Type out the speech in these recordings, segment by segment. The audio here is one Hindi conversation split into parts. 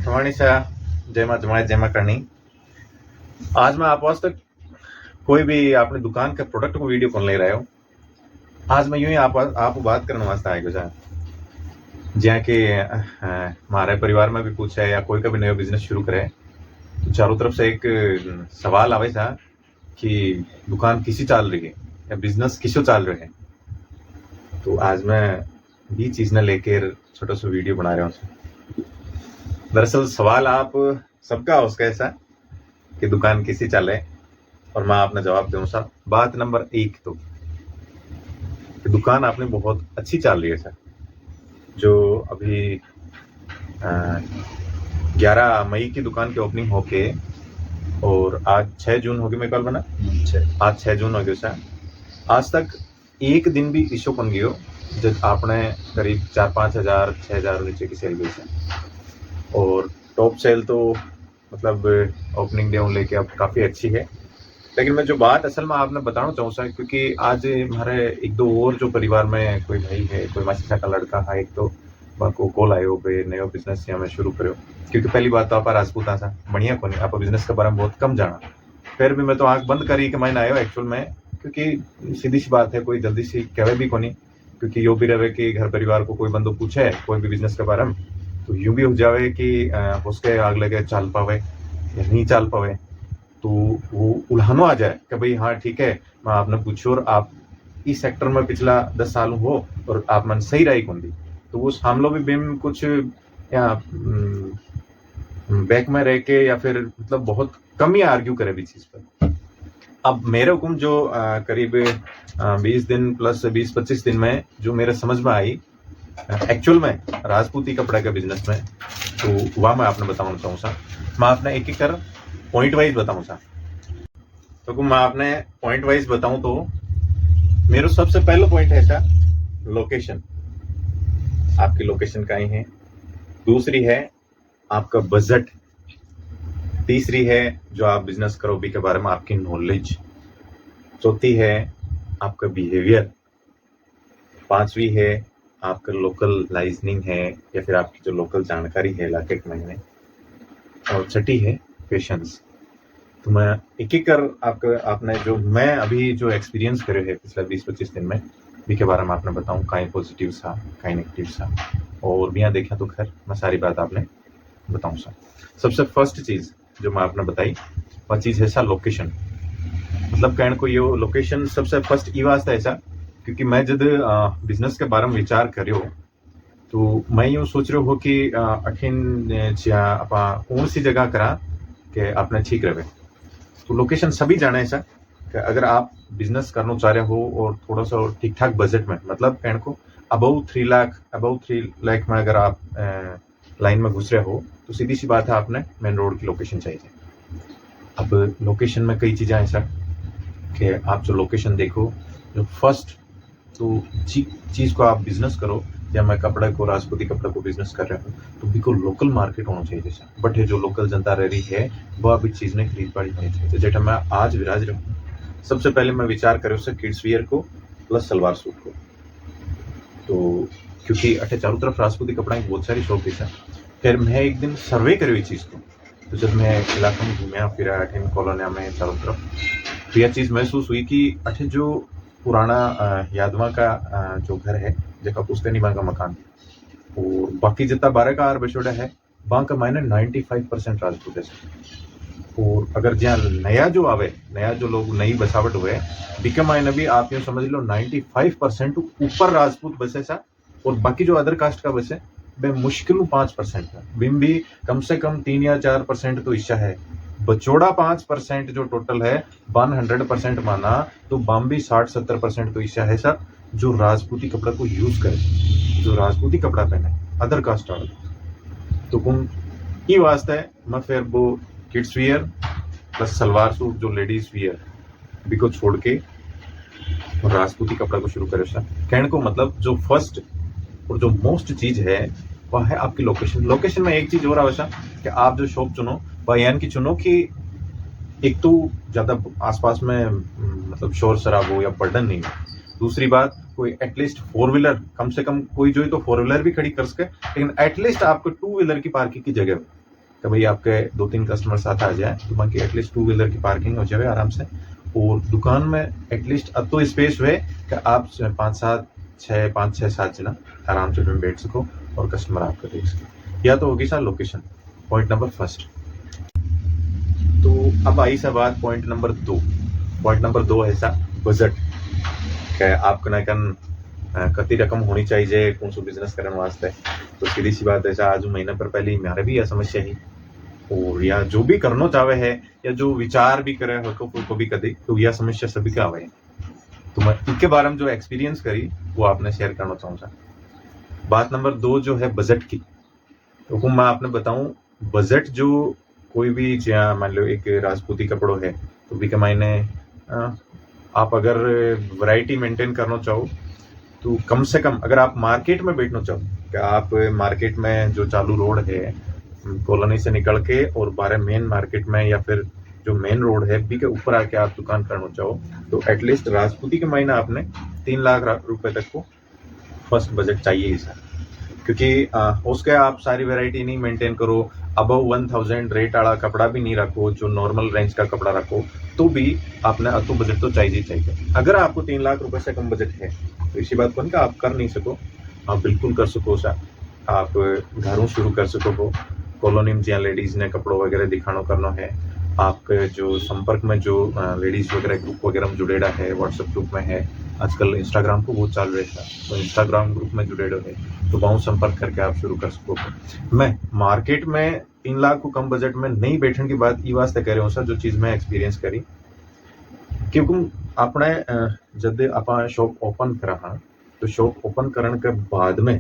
प्रमाणी सा जय मां जमाए जय मां करनी। आज मैं आप वास्ते कोई भी अपनी दुकान के प्रोडक्ट को वीडियो कौन ले रहे हो। आज मैं यूं ही आप बात करने वास्ते आएगा सा ज्या कि हमारे परिवार में भी पूछा है या कोई का भी नया बिजनेस शुरू करे तो चारों तरफ से एक सवाल आवे सा कि दुकान किसी चाल रही है या बिजनेस किसो चाल रहे है। तो आज मैं भी चीज ने लेकर छोटा सा वीडियो बना रहा हूँ। दरअसल सवाल आप सबका हो उसका ऐसा कि दुकान किसी चले और मैं आपने जवाब दूं सर। बात नंबर 1 तो दुकान आपने बहुत अच्छी चल रही है सर। जो अभी 11 मई की दुकान की ओपनिंग होके और आज 6 जून होगी मेरे ख्याल बना आज 6 जून हो गया सर। आज तक एक दिन भी इशू बन गयो जब आपने करीब 4-5 हजार 6 हजार नीचे की सेल गई सर। और टॉप सेल तो मतलब ओपनिंग डे लेके अब काफी अच्छी है। लेकिन मैं जो बात असल में आपने बताना चाहूँ सर, क्योंकि आज हमारे एक दो और जो परिवार में कोई भाई है, कोई मासी का लड़का है, एक तो को कॉल आयो पे नयो बिजनेस हमें शुरू करो। क्योंकि पहली बात तो आप राजपूता सा बढ़िया को नहीं, आप बिजनेस के बारे में बहुत कम जाना। फिर भी मैं तो आंख बंद करी कि मैंने आयो एक्चुअल में, क्योंकि सीधी सी बात है कोई जल्दी से कहे भी को नहीं। क्योंकि यो भी रहे कि घर परिवार को कोई बंदो पूछे कोई भी बिजनेस के बारे में तो यूं भी हो जावे कि उसके आग लगे चाल पावे या नहीं चाल पावे, तो वो उल्हानो आ जाए कि भाई हाँ ठीक है मैं आपने पूछो और आप इस सेक्टर में पिछला 10 साल हो और आप मन सही रही कौन दी, तो वो हम लोग भी बिम कुछ या बैक में रह के या फिर मतलब बहुत कम ही आर्ग्यू करे भी चीज पर। अब मेरे हुक्म जो करीब 20 दिन प्लस 20-25 दिन में जो मेरे समझ में आई एक्चुअल में राजपूती कपड़े के बिजनेस में, तो वह मैं आपने बताना चाहूँ सा। मैं आपने एक एक कर पॉइंट वाइज बताऊँ सा। तो मैं आपने पॉइंट वाइज बताऊं तो मेरा सबसे पहला पॉइंट है सा लोकेशन। आपकी लोकेशन कहीं है। दूसरी है आपका बजट। तीसरी है जो आप बिजनेस करो भी के बारे में आपकी नॉलेज। चौथी है आपका बिहेवियर। पांचवी है आपका लोकल लाइजनिंग है या फिर आपकी जो लोकल जानकारी है इलाके के महीने। और छठी है पेशेंस। तो मैं एक एक कर आपने जो मैं अभी जो एक्सपीरियंस करे है पिछले 20-25 दिन में भी के बारे में आपने बताऊं कहीं पॉजिटिव सा कहीं नेगेटिव सा, और भी यहाँ देखा तो खैर मैं सारी बात आपने बताऊं सा। सबसे फर्स्ट चीज जो मैं आपने बताई वह चीज है सा लोकेशन। मतलब कहने को ये लोकेशन सबसे फर्स्ट ई वास्ता ऐसा क्योंकि मैं जब बिजनेस के बारे में विचार करो तो मैं यूँ सोच रहा हूँ कि अठिन कौन सी जगह करा कि आपने ठीक रहे। तो लोकेशन सभी जाने ऐसा कि अगर आप बिजनेस करना चाह रहे हो और थोड़ा सा ठीक ठाक बजट में, मतलब कहने को अबव 3 लाख में अगर आप लाइन में घुस रहे हो तो सीधी सी बात है आपने मेन रोड की लोकेशन चाहिए। अब लोकेशन में कई चीजें ऐसा कि आप जो लोकेशन देखो जो फर्स्ट तो चीज को आप बिजनेस करो या मैं कपड़े को राजपूती कपड़े को बिजनेस कर रहा हूँ तो बिल्कुल लोकल मार्केट होना चाहिए जैसा। बट ये जो लोकल जनता रह रही है वह अभी चीज ने खरीद पाड़ी होनी चाहिए। जेटा मैं आज विराज रहा हूँ सबसे पहले मैं विचार करूँ उससे किड्स वियर को प्लस सलवार सूट को। तो क्योंकि अठे चारों तरफ राजपूती कपड़ा की बहुत सारी शॉप है। फिर मैं एक दिन सर्वे करी हुई चीज को, तो जब मैं इलाके में घूमया फिर अठे कॉलोनिया में चारों तरफ तो यह चीज महसूस हुई कि अठे जो पुराना यादवा का जो घर है जगह पुश्तैनी बा का मकान और बाकी जितना 12 का आर बछोड़ा है वहां का मायने 95% राजपूत है। और अगर जहाँ नया जो आवे नया जो लोग नई बसावट हुए बिके मायने भी आप यूँ समझ लो 95% ऊपर राजपूत बसे सा और बाकी जो अदर कास्ट का बसे वे मुश्किल 5% है। बिम भी कम से कम 3 या 4% तो इच्छा है। बचोड़ा 5% जो टोटल है 100% माना तो बाम्बी 60-70% तो इच्छा है सर जो राजपूती कपड़ा को यूज करे, जो राजपूती कपड़ा पहने अदर कास्ट वाले। तो कौन ये वास्ता है मैं फिर वो kids wear plus salwar suit जो लेडीज वियर भी को छोड़ के राजपूती कपड़ा को शुरू करे सर। कहने को मतलब जो फर्स्ट और जो मोस्ट चीज है वह है आपकी लोकेशन। लोकेशन में एक चीज और आवश्यक कि आप जो शॉप चुनो वह यान की चुनो कि एक तो ज्यादा आसपास में मतलब शोर शराब हो या बर्डन नहीं हो। दूसरी बात कोई एटलीस्ट 4 व्हीलर कम से कम कोई जो है तो 4 व्हीलर भी खड़ी कर सके, लेकिन एटलीस्ट आपको 2 व्हीलर की पार्किंग की जगह हो। कि भाई आपके 2-3 कस्टमर साथ आ जाए तो बाकी एटलीस्ट 2 व्हीलर की पार्किंग हो जाए आराम से, और दुकान में एटलीस्ट अब तो स्पेस हुए कि आप 5-6-7 जना आराम से बैठ सको और कस्टमर आपका देख सके। या तो होगी sir location, point number first. तो अब आई सा बात पॉइंट नंबर 2। पॉइंट नंबर 2 है सा बजट, क्या आप कन कति रकम होनी चाहिए कौन सो बिजनेस करने वास्ते। तो सीधी सी बात है सा, आज महीना पर पहले मेरे भी यह समस्या ही, और या जो भी करना चाहे है या जो विचार भी करे हल्को भी कदे, तो यह समस्या सभी का आवे। तो मैं इनके बारे में जो एक्सपीरियंस करी वो आपने शेयर करना चाहूँगा। बात नंबर 2 जो है बजट की, तो मैं आपने बताऊं बजट जो कोई भी मान लो एक राजपूती कपड़ों है तो भी कमाईने आप अगर वैरायटी मेंटेन करना चाहो तो कम से कम अगर आप मार्केट में बैठना चाहो, कि आप मार्केट में जो चालू रोड है कॉलोनी से निकल के और बारह मेन मार्केट में या फिर जो मेन रोड है बी के ऊपर आके आप दुकान करना चाहो, तो एटलीस्ट राजपूती के महीना आपने 3 लाख रुपए तक को फर्स्ट बजट चाहिए ही सर। क्योंकि उसके आप सारी वैरायटी नहीं मेंटेन करो, अबव 1000 रेट वाला कपड़ा भी नहीं रखो, जो नॉर्मल रेंज का कपड़ा रखो, तो भी आपने अतो बजट तो चाहिए। अगर आपको 3 लाख रुपए से कम बजट है तो इसी बात को आप कर नहीं सको, आप बिल्कुल कर सको सर। आप घरों शुरू कर सको, कॉलोनी में जहाँ लेडीज ने कपड़ों वगैरह दिखाना करना है, आपके जो संपर्क में जो लेडीज वगैरह ग्रुप वगैरह में जुड़ेड़ा है, व्हाट्सएप ग्रुप में है, आजकल इंस्टाग्राम को बहुत चल रहा है, तो इंस्टाग्राम ग्रुप में जुड़ेड़ो है तो वहाँ संपर्क करके आप शुरू कर सको। मैं मार्केट में 3 लाख को कम बजट में नहीं बैठने की बात ये वास्ते कह रहा हूँ सर, जो चीज़ मैं एक्सपीरियंस करी, क्योंकि अपने जब आप शॉप ओपन करा तो शॉप ओपन करने के बाद में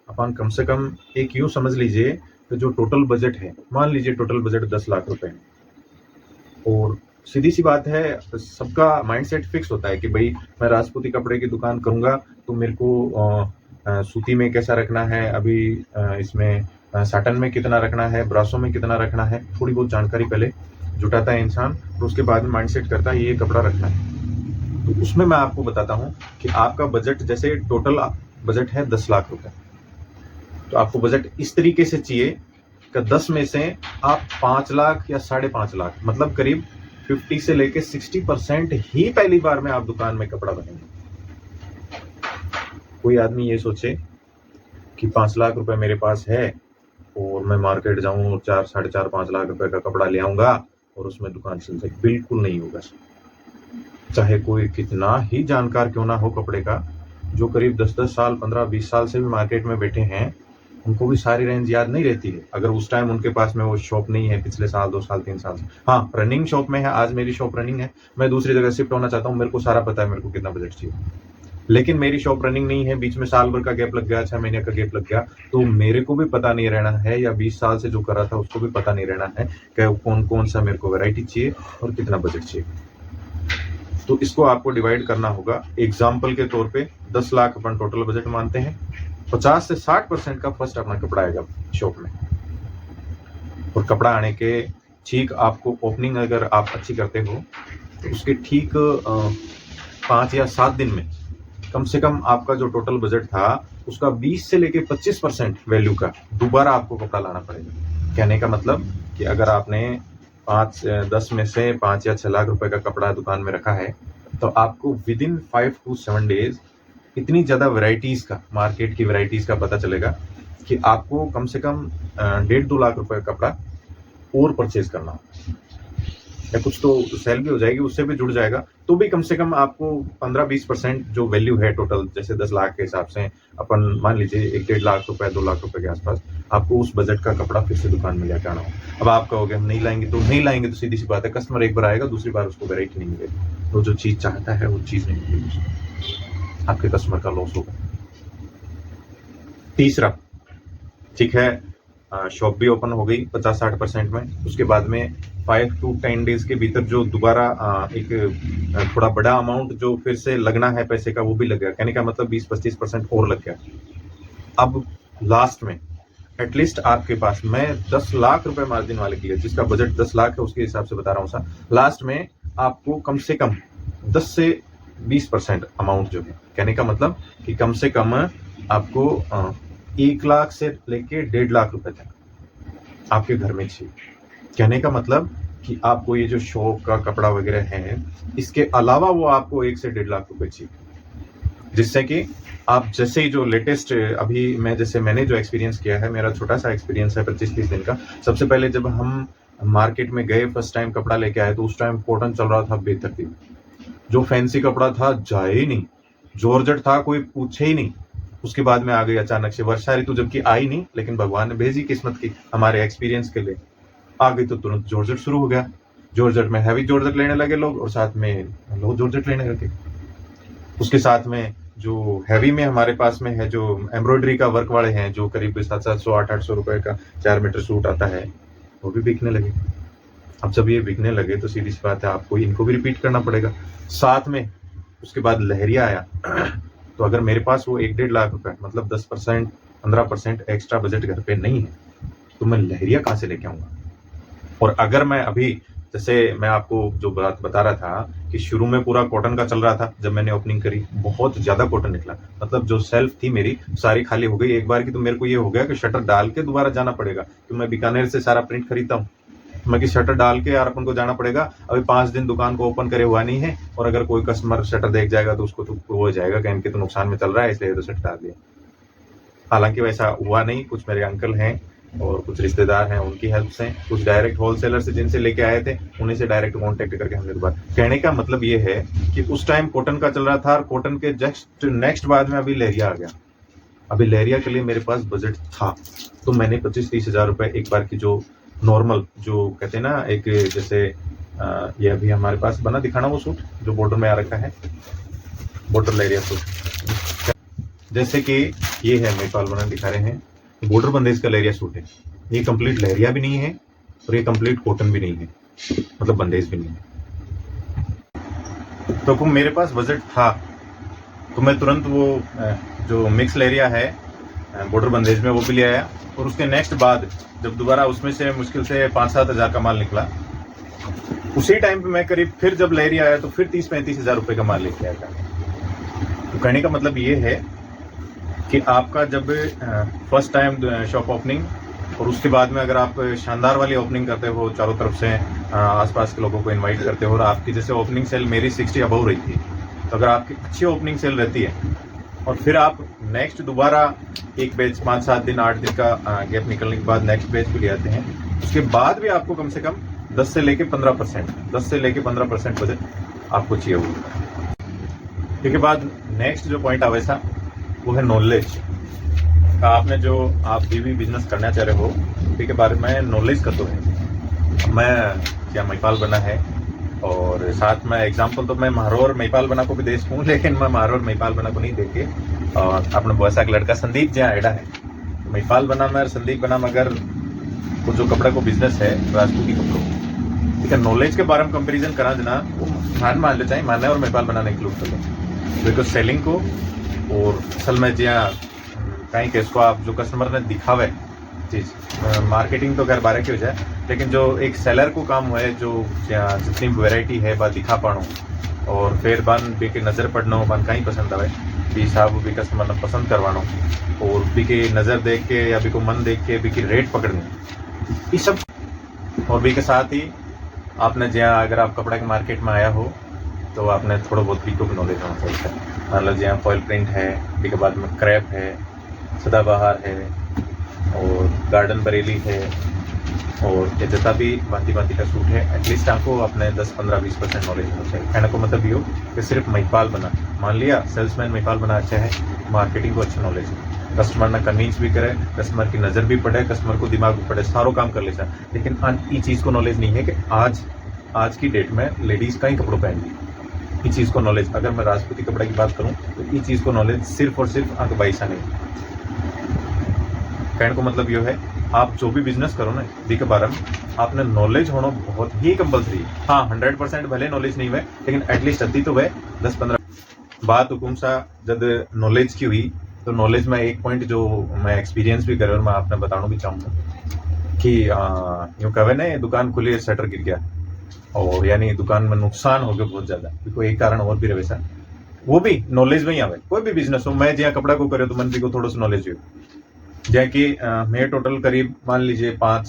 अपन कम से कम एक यूँ समझ लीजिए कि जो टोटल बजट है, मान लीजिए टोटल बजट 10 लाख रुपए है, और सीधी सी बात है सबका माइंडसेट फिक्स होता है कि भाई मैं राजपूती कपड़े की दुकान करूंगा तो मेरे को सूती में कैसा रखना है, अभी इसमें साटन में कितना रखना है, ब्रासो में कितना रखना है, थोड़ी बहुत जानकारी पहले जुटाता है इंसान और उसके बाद में माइंडसेट करता है ये कपड़ा रखना है। तो उसमें मैं आपको बताता हूँ कि आपका बजट जैसे टोटल बजट है 10 लाख रुपए, तो आपको बजट इस तरीके से चाहिए कि 10 में से आप 5 लाख या 5.5 लाख, मतलब करीब 50 से लेके 60% ही पहली बार में आप दुकान में कपड़ा बनेंगे। कोई आदमी ये सोचे कि 5 लाख रुपए मेरे पास है और मैं मार्केट जाऊं और 4-4.5 लाख रुपए का कपड़ा ले आऊंगा और उसमें दुकान चल जाए, बिल्कुल नहीं होगा। चाहे कोई कितना ही जानकार क्यों ना हो कपड़े का, जो करीब 10-10 साल 15-20 साल से भी मार्केट में बैठे हैं, उनको भी सारी रेंज याद नहीं रहती है अगर उस टाइम उनके पास में वो शॉप नहीं है पिछले साल 2 साल 3 साल से। हाँ, रनिंग शॉप में है, आज मेरी शॉप रनिंग है, मैं दूसरी जगह शिफ्ट होना चाहता हूँ, मेरे को सारा पता है मेरे को कितना बजट चाहिए, लेकिन मेरी शॉप रनिंग नहीं है, बीच में साल भर का गैप लग गया, 6 महीने का गैप लग गया, तो मेरे को भी पता नहीं रहना है, या 20 साल से जो कर रहा था उसको भी पता नहीं रहना है कि कौन कौन सा मेरे को वैरायटी चाहिए और कितना बजट चाहिए। तो इसको आपको डिवाइड करना होगा। एग्जाम्पल के तौर पे 10 लाख अपन टोटल बजट मानते हैं, 50 से 60% का फर्स्ट अपना कपड़ा आएगा शॉप में, और कपड़ा आने के ठीक आपको ओपनिंग अगर आप अच्छी करते हो तो उसके ठीक 5 या 7 दिन में कम से कम आपका जो टोटल बजट था उसका 20 से लेके 25% वैल्यू का दोबारा आपको कपड़ा लाना पड़ेगा। कहने का मतलब कि अगर आपने 10 में से 5 या 6 लाख रुपए का कपड़ा दुकान में रखा है तो आपको विद इन 5 to 7 डेज इतनी ज़्यादा वैरायटीज़ का, मार्केट की वैरायटीज़ का पता चलेगा कि आपको कम से कम 1.5-2 लाख रुपए का कपड़ा और परचेज करना हो, या कुछ तो सेल भी हो जाएगी, उससे भी जुड़ जाएगा, तो भी कम से कम आपको 15-20% जो वैल्यू है टोटल, जैसे 10 लाख के हिसाब से अपन मान लीजिए 1-1.5 लाख रुपए 2 लाख रुपए के आसपास आपको उस बजट का कपड़ा फिर से दुकान में लेकर आना हो। अब आप कहोगे हम नहीं लाएंगे, तो नहीं लाएंगे तो सीधी सी बात है कस्टमर एक बार आएगा, दूसरी बार उसको वैरायटी नहीं मिलेगी, तो जो चीज़ चाहता है वो चीज़ नहीं मिलेगी, आपके कस्टमर का लॉस होगा। तीसरा, ठीक है, शॉप भी ओपन हो गई 50-60% में, उसके बाद में 5 to 10 डेज के भीतर जो दोबारा एक थोड़ा बड़ा अमाउंट जो फिर से लगना है पैसे का वो भी लग गया, कहने का मतलब 20-25% और लग गया। अब लास्ट में एटलीस्ट आपके पास, मैं 10 लाख रुपए मार्जिन वाले की है, जिसका बजट 10 लाख है उसके हिसाब से बता रहा हूँ सर, लास्ट में आपको कम से कम 10 से 20% अमाउंट जो है, कहने का मतलब कि कम से कम आपको 1 लाख से लेके 1.5 लाख रुपए तक आपके घर में चाहिए। कहने का मतलब कि आपको ये जो शौक का कपड़ा वगैरह है, इसके अलावा वो आपको 1 से 1.5 लाख रुपए चाहिए, जिससे कि आप जैसे ही जो लेटेस्ट अभी मैंने जो एक्सपीरियंस किया है, मेरा छोटा सा एक्सपीरियंस है 25-30 दिन का। सबसे पहले जब हम मार्केट में गए फर्स्ट टाइम कपड़ा लेके आए, तो उस टाइम कॉटन चल रहा था बेतरतीब, जो फैंसी कपड़ा था जाए ही नहीं, जॉर्जेट था कोई पूछे ही नहीं। उसके बाद में आ गई अचानक से वर्षा ऋतु, जबकि आई नहीं, लेकिन भगवान ने भेजी किस्मत की हमारे एक्सपीरियंस के लिए। आ गई तो तुरंत जॉर्जेट शुरू हो गया। जॉर्जेट में हैवी जॉर्जेट लेने लगे लोग, और साथ में लो जॉर्जेट लेने लगे। उसके साथ में जो हैवी में हमारे पास में है, जो एम्ब्रॉयडरी का वर्क वाले हैं, जो करीब 700-800 800 रुपए का 4 मीटर सूट आता है, वो भी बिकने लगे। अब जब ये बिकने लगे तो सीधी सी बात है, आपको इनको भी रिपीट करना पड़ेगा। साथ में उसके बाद लहरिया आया। तो अगर मेरे पास वो 1-1.5 लाख रुपए, मतलब 10% 15% एक्स्ट्रा बजट घर पे नहीं है, तो मैं लहरिया कहाँ से लेके आऊंगा? और अगर मैं अभी, जैसे मैं आपको जो बात बता रहा था कि शुरू में पूरा कॉटन का चल रहा था, जब मैंने ओपनिंग करी बहुत ज्यादा कॉटन निकला, मतलब जो सेल्फ थी मेरी सारी खाली हो गई एक बार की। तो मेरे को ये हो गया कि शटर डाल के दोबारा जाना पड़ेगा, तो मैं बीकानेर से सारा प्रिंट खरीदता हूँ। मैं कि शटर डाल के यार अपन को जाना पड़ेगा, अभी 5 दिन दुकान को ओपन करे हुआ नहीं है, और अगर कोई कस्टमर शटर देख जाएगा तो उसको तो वो हो जाएगा कि इनके तो नुकसान में चल रहा है, इसलिए तो शटर डाल दिया। हालांकि वैसा हुआ नहीं, कुछ मेरे अंकल हैं और कुछ रिश्तेदार हैं, उनकी हेल्प से, कुछ डायरेक्ट होलसेलर से जिनसे लेके आए थे, उन्हीं से डायरेक्ट कांटेक्ट करके हमने दोबारा। कहने का मतलब ये है कि उस टाइम कॉटन का चल रहा था, और कॉटन के जस्ट नेक्स्ट बाद में अभी लहरिया आ गया। अभी लहरिया के लिए मेरे पास बजट था, तो मैंने 25-30 हजार रुपए एक बार की, जो नॉर्मल, जो कहते हैं ना, एक जैसे ये अभी हमारे पास बना, दिखाना वो सूट जो बॉर्डर में आ रखा है, बॉर्डर लहरिया सूट, जैसे कि ये है महिपाल बना दिखा रहे हैं, बॉर्डर बंदेज का लहरिया सूट है। ये कंप्लीट लहरिया भी नहीं है और ये कंप्लीट कॉटन भी नहीं है, मतलब बंदेज भी नहीं है। तो मेरे पास बजट था, तो मैं तुरंत वो जो मिक्स लहरिया है बॉर्डर बंदेज में, वो भी ले आया। और उसके नेक्स्ट बाद जब दोबारा उसमें से मुश्किल से 5-7 हजार का माल निकला, उसी टाइम पे मैं करीब फिर जब लहरिया आया तो फिर 30-35 हजार रुपए का माल लेके आया था। तो कहने का मतलब ये है कि आपका जब फर्स्ट टाइम शॉप ओपनिंग, और उसके बाद में अगर आप शानदार वाली ओपनिंग करते हो, चारों तरफ से आसपास के लोगों को इनवाइट करते हो, और आपकी जैसे ओपनिंग सेल मेरी 60 अबव रही थी, तो अगर आपकी अच्छी ओपनिंग सेल रहती है और फिर आप नेक्स्ट दोबारा एक बैच 5-7 दिन 8 दिन का गैप निकलने के बाद नेक्स्ट बैच भी ले आते हैं, उसके बाद भी आपको कम से कम 10 से लेके 15% बजट आपको चाहिए होगा। उसके बाद नेक्स्ट जो पॉइंट आवे सा, वो है नॉलेज का। आपने जो आप भी बिजनेस करना चाह रहे हो, उसके बारे में नॉलेज का तो है। मैं क्या महिपाल बना है, और साथ में एग्जाम्पल तो मैं महारोर महिपाल बना को भी दे सकूँ, लेकिन मैं महारोर महिपाल बना को नहीं देख के, और अपने बहुत सा लड़का संदीप जहाँ एडा है, महिपाल बना में और संदीप बना में, अगर वो जो कपड़ा को बिजनेस है राजपूती कपड़ों, ठीक है, नॉलेज के बारे में कंपेरिजन करा देना, वो मान लेता है, मानना है, और महिपाल बनाना इंक्लूड कर लो, बिकॉज सेलिंग को और असल में जहाँ कहीं के इसको आप जो कस्टमर ने दिखावे चीज़, मार्केटिंग तो खैर बारह की हो जाए, लेकिन जो एक सेलर को काम है, जो जितनी वैरायटी है बा दिखा पाणो, और फिर बन बी के नज़र पड़नो, बन कहीं पसंद आवे बी साहब बी कस्टमर ने पसंद करवानो, और बी के नज़र देख के या बी को मन देख के बी की रेट पकड़नी, ये सब। और बी के साथ ही आपने जहाँ, अगर आप कपड़ा के मार्केट में आया हो, तो आपने थोड़ा बहुत बी को भी नॉलेज होना चाहिए। मान लो जहाँ फॉइल प्रिंट है, बी के बाद में क्रैप है, सदाबहार है, और गार्डन बरेली है, और ये जितना भी भांति का सूट है, एटलीस्ट आपको अपने 10-15-20% नॉलेज होना चाहिए। कहने को मतलब ये हो कि सिर्फ महिपाल बना, मान लिया सेल्समैन महिपाल बना अच्छा है, मार्केटिंग को अच्छी नॉलेज है, कस्टमर ना कन्विंस भी करे, कस्टमर की नज़र भी पड़े, कस्टमर को दिमाग भी पड़े, सारों काम कर लेता है। लेकिन ये चीज़ को नॉलेज नहीं है कि आज की डेट में लेडीज़ का ही कपड़ों पहनती, इस चीज़ को नॉलेज, अगर मैं राजपूती कपड़े की बात करूँ तो इस चीज़ को नॉलेज सिर्फ और सिर्फ अंक 22 नहीं। कहने को मतलब ये है, आप जो भी बिजनेस करो ना, दी के बारे में आपने नॉलेज होना बहुत ही कंपलसरी है। हाँ, 100% भले नॉलेज नहीं हुए, लेकिन एटलीस्ट अति तो वह 10-15 बात हुकुम सा जब नॉलेज की हुई, तो नॉलेज में एक पॉइंट जो मैं एक्सपीरियंस भी कर, और मैं आपने बताना भी चाहूँगा कि यूँ कहे ना, दुकान खुली, शटर गिर गया, और यानी दुकान में नुकसान हो गया बहुत ज़्यादा, कोई एक कारण और भी रहे वैसा, वो भी नॉलेज में ही आवे। कोई भी बिजनेस हो, मैं जहाँ कपड़ा को करे तो मन भी को थोड़ा सा नॉलेज हो, जैकि मैं टोटल करीब मान लीजिए 5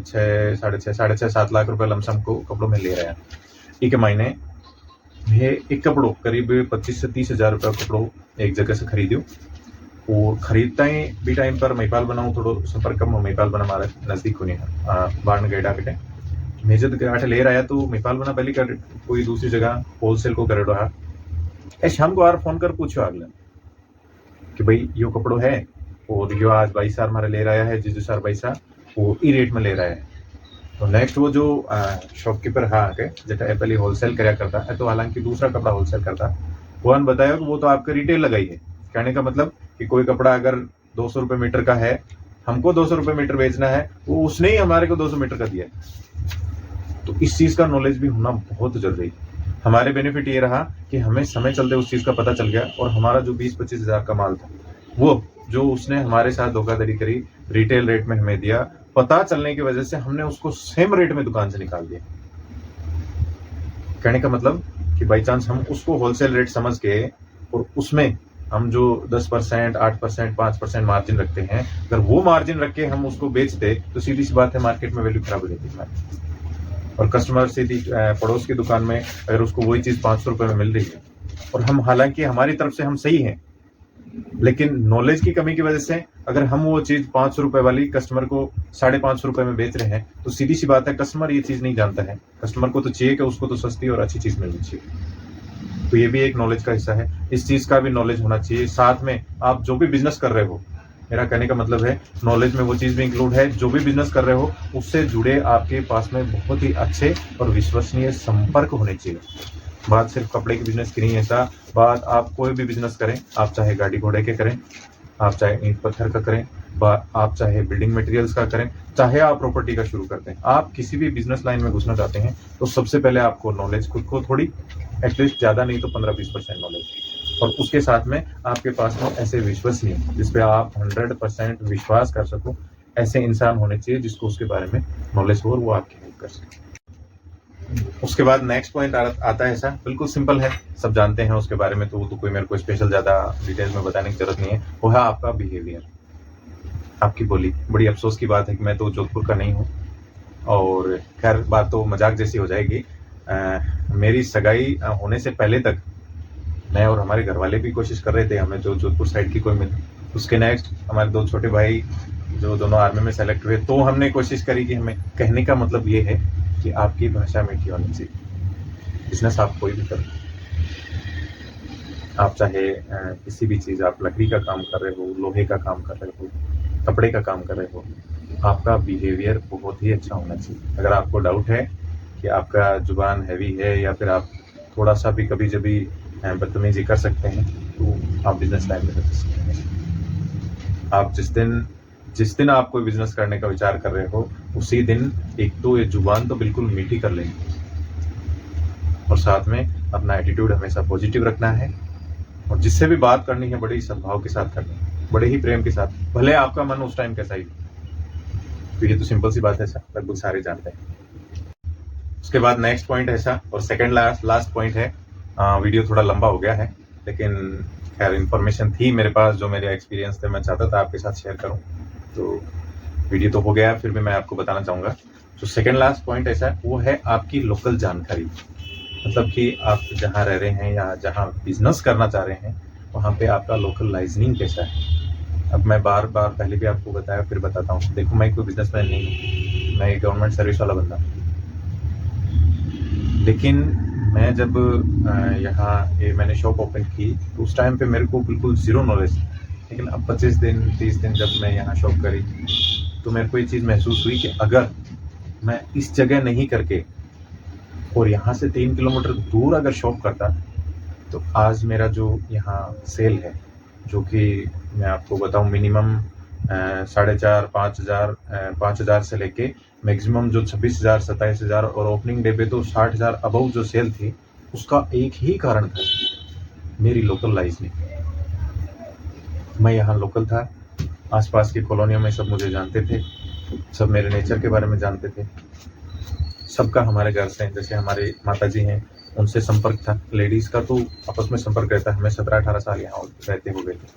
6 साढ़े छः 7 लाख रुपए लमसम को कपड़ों में ले रहे हैं। एक महीने मैं एक कपड़ों करीब 25 से 30 हज़ार रुपये कपड़ों एक जगह से खरीद्यो और खरीदता ही बी टाइम पर महिपाल बनाऊँ थोड़ो संपर्क में महिपाल बना मारे नजदीक होनी है बाढ़ गेड़ा कटे मैं जब गाठ ले रहा तो महिपाल बना पहली कर कोई दूसरी जगह होलसेल को करेडो है ए शाम को यार फोन कर पूछो अगले कि भाई यो कपड़ो है और यो आज भाई सार मारे ले रहा है जीजू सार भाई सार वो ई रेट में ले रहा है। तो नेक्स्ट वो जो शॉपकीपर हाँ के जटा पहले होलसेल कराया करता है तो हालांकि दूसरा कपड़ा होलसेल करता वो ने बताया कि वो तो आपका रिटेल लगाई है। कहने का मतलब कि कोई कपड़ा अगर 200 रुपये मीटर का है हमको 200 रुपये मीटर बेचना है वो उसने ही हमारे को 200 मीटर का दिया है। तो इस चीज का नॉलेज भी होना बहुत जरूरी है। हमारे बेनिफिट ये रहा कि हमें समय चलते उस चीज का पता चल गया और हमारा जो 20-25 हज़ार का माल था वो जो उसने हमारे साथ धोखाधड़ी करी रिटेल रेट में हमें दिया पता चलने की वजह से हमने उसको सेम रेट में दुकान से निकाल दिया। कहने का मतलब कि बाई चांस हम उसको होलसेल रेट समझ के और उसमें हम जो 10%, 8%, 5% मार्जिन रखते हैं अगर वो मार्जिन रख के हम उसको बेचते तो सीधी सी बात है मार्केट में वैल्यू खराब हो जाती है और कस्टमर सीधी पड़ोस की दुकान में अगर उसको वही चीज 500 रुपए में मिल रही है और हम हालांकि हमारी तरफ से हम सही हैं लेकिन नॉलेज की कमी की वजह से अगर हम वो चीज 500 रुपए वाली कस्टमर को 550 रुपए में बेच रहे हैं तो सीधी सी बात है कस्टमर ये चीज नहीं जानता है। कस्टमर को तो चाहिए कि उसको तो सस्ती और अच्छी चीज मिलनी चाहिए। तो ये भी एक नॉलेज का हिस्सा है। इस चीज का भी नॉलेज होना चाहिए। साथ में आप जो भी बिजनेस कर रहे हो मेरा कहने का मतलब है नॉलेज में वो चीज भी इंक्लूड है जो भी बिजनेस कर रहे हो उससे जुड़े आपके पास में बहुत ही अच्छे और विश्वसनीय संपर्क होने चाहिए। बात सिर्फ कपड़े की बिजनेस की नहीं है ऐसा बात आप कोई भी बिजनेस करें आप चाहे गाड़ी घोड़े के करें आप चाहे ईंट पत्थर का करें आप चाहे बिल्डिंग मटेरियल्स का करें चाहे आप प्रॉपर्टी का शुरू करते हैं आप किसी भी बिजनेस लाइन में घुसना चाहते हैं तो सबसे पहले आपको नॉलेज खुद को थोड़ी एटलीस्ट ज्यादा नहीं तो 15-20% नॉलेज और उसके साथ में आपके पास में ऐसे विश्वसनीय जिसपे आप 100% विश्वास कर सको ऐसे इंसान होने चाहिए जिसको उसके बारे में नॉलेज हो और वो आपकी हेल्प कर सके। उसके बाद नेक्स्ट पॉइंट आता है ऐसा बिल्कुल सिंपल है सब जानते हैं उसके बारे में तो वो तो कोई मेरे को स्पेशल ज्यादा डिटेल में बताने की जरूरत नहीं है। वो है आपका बिहेवियर आपकी बोली। बड़ी अफसोस की बात है कि मैं तो जोधपुर का नहीं हूँ और खैर बात तो मजाक जैसी हो जाएगी। मेरी सगाई होने से पहले तक मैं और हमारे घर वाले भी कोशिश कर रहे थे हमें जो जोधपुर साइड की कोई मिले। उसके नेक्स्ट हमारे 2 छोटे भाई जो दोनों आर्मी में सेलेक्ट हुए तो हमने कोशिश करी कि हमें कहने का मतलब ये है कि आपकी भाषा मीठी होनी चाहिए। बिजनेस आप कोई भी करो आप चाहे किसी भी चीज़ आप लकड़ी का काम कर रहे हो लोहे का काम कर रहे हो कपड़े का काम कर रहे हो आपका बिहेवियर बहुत ही अच्छा होना चाहिए। अगर आपको डाउट है कि आपका जुबान हैवी है या फिर आप थोड़ा सा भी कभी जब भी बदतमीजी कर सकते हैं तो आप बिजनेस लाइन में कर सकते हैं। आप जिस दिन आप कोई बिजनेस करने का विचार कर रहे हो उसी दिन एक तो ये जुबान तो बिल्कुल मीठी कर लेंगे और साथ में अपना एटीट्यूड हमेशा पॉजिटिव रखना है और जिससे भी बात करनी है बड़े ही सद्भाव के साथ करनी है बड़े ही प्रेम के साथ भले आपका मन उस टाइम कैसा ही तो ये तो सिंपल सी बात है सर लगभग सारे जानते हैं। उसके बाद नेक्स्ट पॉइंट ऐसा और सेकंड लास्ट पॉइंट है। वीडियो थोड़ा लंबा हो गया है लेकिन खैर इन्फॉर्मेशन थी मेरे पास जो मेरे एक्सपीरियंस थे मैं चाहता था आपके साथ शेयर करूं तो वीडियो तो हो गया फिर भी मैं आपको बताना चाहूँगा। जो सेकंड लास्ट पॉइंट ऐसा है वो है आपकी लोकल जानकारी। मतलब कि आप जहाँ रह रहे हैं या जहाँ बिजनेस करना चाह रहे हैं वहाँ पे आपका लोकल लाइजनिंग कैसा है। अब मैं बार पहले भी आपको बताया फिर बताता हूँ। देखो मैं कोई बिजनेसमैन नहीं हूँ मैं एक गवर्नमेंट सर्विस वाला बंदा लेकिन मैं जब यहाँ मैंने शॉप ओपन की तो उस टाइम पे मेरे को बिल्कुल ज़ीरो नॉलेज लेकिन अब 25 दिन 30 दिन जब मैं यहाँ शॉप करी तो मेरे को ये चीज़ महसूस हुई कि अगर मैं इस जगह नहीं करके और यहाँ से 3 किलोमीटर दूर अगर शॉप करता तो आज मेरा जो यहाँ सेल है जो कि मैं आपको बताऊँ मिनिमम 4,500 से लेके मैक्सिमम जो 26,000 27,000 और ओपनिंग डे पे तो 60,000 अबव जो सेल थी उसका एक ही कारण था मेरी लोकल लाइजनिंग। मैं यहाँ लोकल था आसपास की कॉलोनियों में सब मुझे जानते थे सब मेरे नेचर के बारे में जानते थे सबका हमारे घर से जैसे हमारे माताजी हैं उनसे संपर्क था। लेडीज़ का तो आपस में संपर्क रहता है। हमें 17-18 साल यहाँ रहते हो गए थे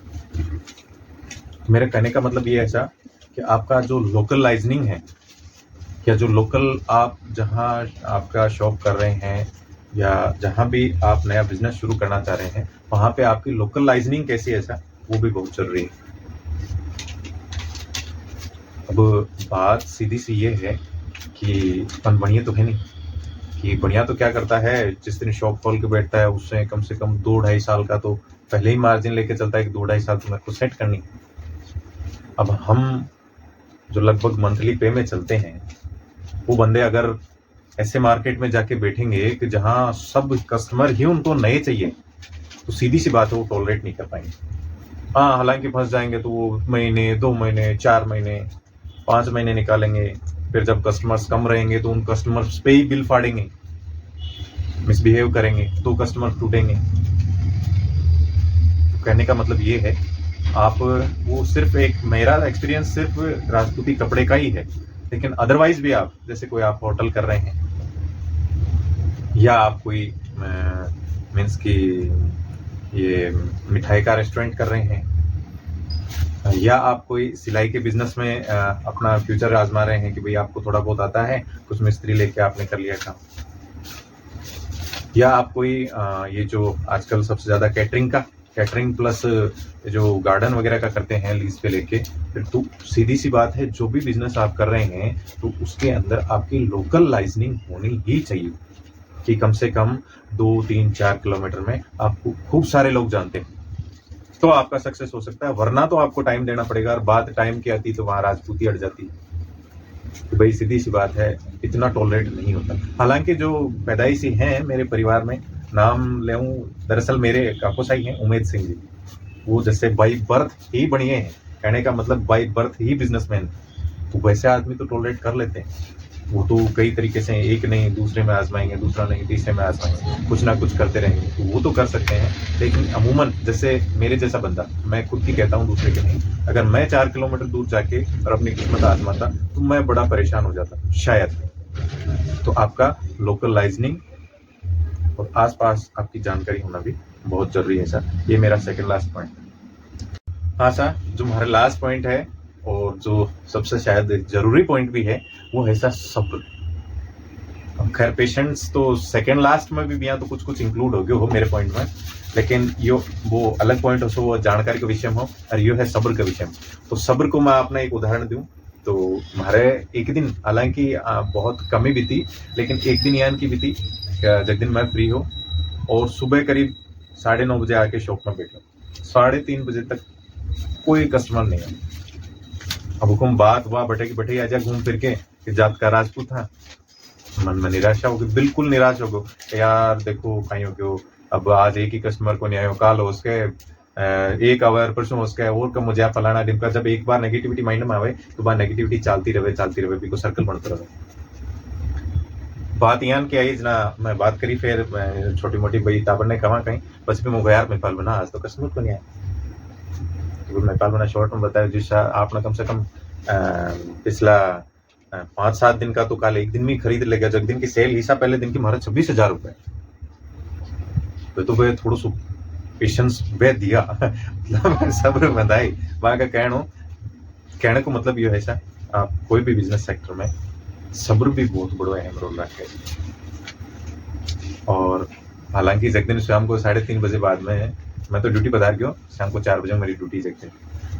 मेरे कहने का मतलब ये है ऐसा कि आपका जो लोकलाइजनिंग है, या जो लोकल आप जहाँ आपका शॉप कर रहे हैं या जहाँ भी आप नया बिजनेस शुरू करना चाह रहे हैं, वहाँ पे आपकी लोकलाइजनिंग कैसी है, ऐसा वो भी बहुत जरूरी है। अब बात सीधी सी ये है कि अपन बढ़िया तो है नहीं, कि बढ़िया तो क्या करता है, जिस दिन शॉप खोल के बैठता है उससे कम से कम 2-2.5 साल का तो पहले ही मार्जिन लेके चलता है कि 2-2.5 साल तो मेरे को सेट करनी। अब हम जो लगभग मंथली पे में चलते हैं, वो बंदे अगर ऐसे मार्केट में जाके बैठेंगे कि जहां सब कस्टमर ही उनको नए चाहिए, तो सीधी सी बात है वो टॉलरेट नहीं कर पाएंगे। हाँ, हालांकि फंस जाएंगे तो वो महीने, 2 महीने, 4 महीने, 5 महीने निकालेंगे। फिर जब कस्टमर्स कम रहेंगे तो उन कस्टमर्स पे ही बिल फाड़ेंगे, मिसबिहेव करेंगे, तो कस्टमर टूटेंगे। तो कहने का मतलब ये है, आप वो सिर्फ एक, मेरा एक्सपीरियंस सिर्फ राजपूती कपड़े का ही है, लेकिन अदरवाइज भी आप जैसे कोई आप होटल कर रहे हैं, या आप कोई मीन्स की ये मिठाई का रेस्टोरेंट कर रहे हैं, या आप कोई सिलाई के बिजनेस में अपना फ्यूचर आजमा रहे हैं कि भाई आपको थोड़ा बहुत आता है, कुछ मिस्त्री लेके आपने कर लिया काम, या आप कोई ये जो आजकल सबसे ज्यादा कैटरिंग प्लस जो गार्डन वगैरह का करते हैं लीज पे लेके, फिर तो सीधी सी बात है, जो भी बिजनेस आप कर रहे हैं तो उसके अंदर आपकी लोकल लाइजनिंग होनी ही चाहिए, कि कम से कम 2-3-4 किलोमीटर में आपको खूब सारे लोग जानते हैं, तो आपका सक्सेस हो सकता है। वरना तो आपको टाइम देना पड़ेगा, और बात टाइम की आती तो वहां राजपूती अड़ जाती है। तो भाई सीधी सी बात है, इतना टॉलरेट नहीं होता। हालांकि जो पैदाइशी हैं मेरे परिवार में, नाम लेऊं, दरअसल मेरे काको साई हैं उमेद सिंह जी, वो जैसे बाई बर्थ ही बढ़िया हैं, कहने का मतलब बाई बर्थ ही बिजनेसमैन। तो वैसे आदमी तो टॉलरेट कर लेते हैं, वो तो कई तरीके से एक नहीं दूसरे में आजमाएंगे, दूसरा नहीं तीसरे में आजमाएंगे, कुछ ना कुछ करते रहेंगे, तो वो तो कर सकते हैं। लेकिन अमूमन जैसे मेरे जैसा बंदा, मैं खुद की कहता हूँ दूसरे के नहीं, अगर मैं 4 किलोमीटर दूर जाके और अपनी किस्मत आजमाता तो मैं बड़ा परेशान हो जाता शायद। तो आपका लोकलाइजनिंग और आसपास आपकी जानकारी होना भी बहुत जरूरी है सर। ये मेरा सेकंड लास्ट पॉइंट। हाँ सर, जो हमारा लास्ट पॉइंट है और जो सबसे शायद जरूरी पॉइंट भी है, वो है सर सब्र। खैर पेशेंस तो सेकंड लास्ट में भी यहाँ तो कुछ कुछ इंक्लूड हो गयो हो मेरे पॉइंट में, लेकिन यो वो अलग पॉइंट हो, वो जानकारी का विषय हो, और यो है सब्र का विषय। तो सब्र को मैं अपना एक उदाहरण दूं तो हमारे एक दिन, हालांकि बहुत कम ही बीती, लेकिन एक दिन यान की बीती जिस दिन मैं फ्री हो और सुबह करीब 9:30 बजे आके शॉप में बैठा, 3:30 बजे तक कोई कस्टमर नहीं है। अब हुकुम बात हुआ बटे की बटे आजा घूम फिर के कि जात का राजपूत था, मन में निराशा हो गई, बिल्कुल निराश हो गयो यार, देखो कहीं हो गयो, अब आज एक ही कस्टमर को नहीं आयो, काल हो उसके एक आवर परसों उसका और कम मुझे फलाना डिमका। जब एक बार नेगेटिविटी माइंड में आवे तो बार नेगेटिविटी चलती रहे बिल्कुल सर्कल बनता रहे। बात यान के आई जना मैं बात करी, फिर छोटी मोटी भाई ताबर ने कहा कहीं, बस भी मुझे यार नेपाल बना आज तो कस्टमर को नहीं आया, तो नेपाल बना शॉर्ट में बताया जिस आपने कम से कम पिछला 5-7 दिन का तो काल एक दिन में खरीद लेगा, जब दिन की सेल हिस्सा पहले दिन की मारा 26,000 रुपए, तो वे थोड़ा सो पेशेंस वे दिया मतलब सब्र बताई वहां का कहने को मतलब ये है ऐसा, आप कोई भी बिजनेस सेक्टर में सब्र भी बहुत बड़ा अहम रोल रखता है। और हालांकि जग दिन शाम को 3:30 बजे बाद में मैं तो ड्यूटी पधार गया, शाम को 4 बजे मेरी ड्यूटी जग दिन,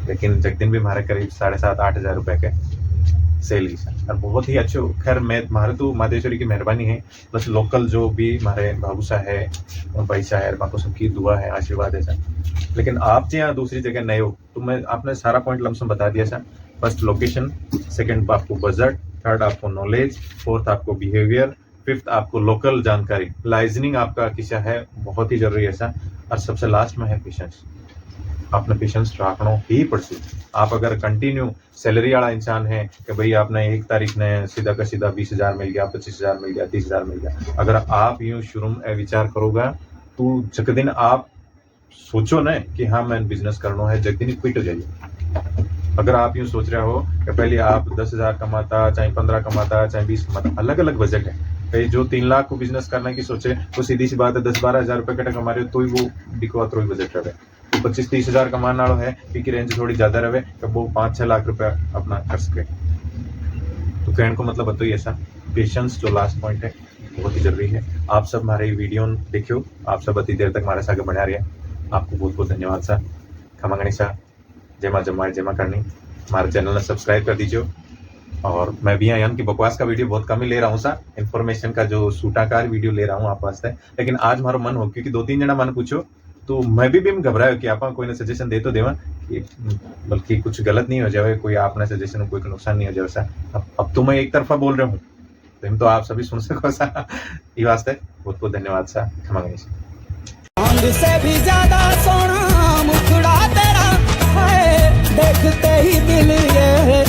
लेकिन जग दिन भी हमारे करीब 7,500-8 हजार रुपए के सेल ही और बहुत ही अच्छे। खैर मैं हमारे तो मातेश्वरी की मेहरबानी है, प्लस लोकल जो भी हमारे बाबूसा है और पैसा है, को सबकी दुआ है, आशीर्वाद है सर। लेकिन आप जो यहाँ दूसरी जगह नए हो तो मैं आपने सारा पॉइंट लमसम बता दिया सर। फर्स्ट लोकेशन, सेकंड आपको बजट, थर्ड आपको नॉलेज, फोर्थ आपको बिहेवियर, फिफ्थ आपको लोकल जानकारी, लाइजनिंग आपका किसा है बहुत ही जरूरी है सर, और सबसे लास्ट में है पेशेंस। आपने पेशेंस रखना ही पड़सी। आप अगर कंटिन्यू सैलरी वाला इंसान है कि भाई आपने 1 तारीख ने सीधा का सीधा 20,000 मिल गया, 25,000 मिल गया, 30,000 मिल गया, अगर आप यूं शुरू में विचार करोगा तो जग दिन आप सोचो ना कि हाँ मैं बिजनेस करना है, जग दिन क्विट हो जाइए। अगर आप यूं सोच रहे हो कि पहले आप 10,000 कमाता, चाहे 15 कमाता, चाहे 20 कमाता, अलग अलग बजट है। कहीं जो 3 लाख को बिजनेस करने की सोचे तो सीधी सी बात है 10-12 हजार रुपए का कमा रहे हो तो ही वो दिखवा तो बजट रहे। 25-30 हज़ार कमाने वालों है क्योंकि रेंज थोड़ी ज्यादा रहे तो वो 5-6 लाख रुपया अपना कर सके। तो कहने को मतलब बताइए ऐसा पेशेंस जो लास्ट पॉइंट है बहुत ही जरूरी है। आप सब हमारे वीडियो देखियो, आप सब अति देर तक हमारे साथ बना रहे, आपको बहुत बहुत धन्यवाद सा। खमा गणेशा, जय मां जमाए जय मां करनी। हमारे चैनल ने सब्सक्राइब कर दीजिए। और मैं भी यहाँ की बकवास का वीडियो बहुत कम ही ले रहा हूँ सा, इन्फॉर्मेशन का जो सूटाकार वीडियो ले रहा हूँ आप वास्ते। लेकिन आज हमारा मन हो क्योंकि 2-3 जना मन पूछो तो मैं भी घबरायो कि आप कोई ने सजेशन दे तो देवा बल्कि कुछ गलत नहीं हो जाए, कोई आपने सजेशन कोई नुकसान नहीं हो जाए सा। अब तो मैं एक तरफा बोल रहा हूँ तो आप सभी सुन सको सा। ये वास्ते बहुत बहुत धन्यवाद सा। क्षमा गणेश। चांद से भी ज्यादा सोना मुखड़ा तेरा है, देखते ही दिल ये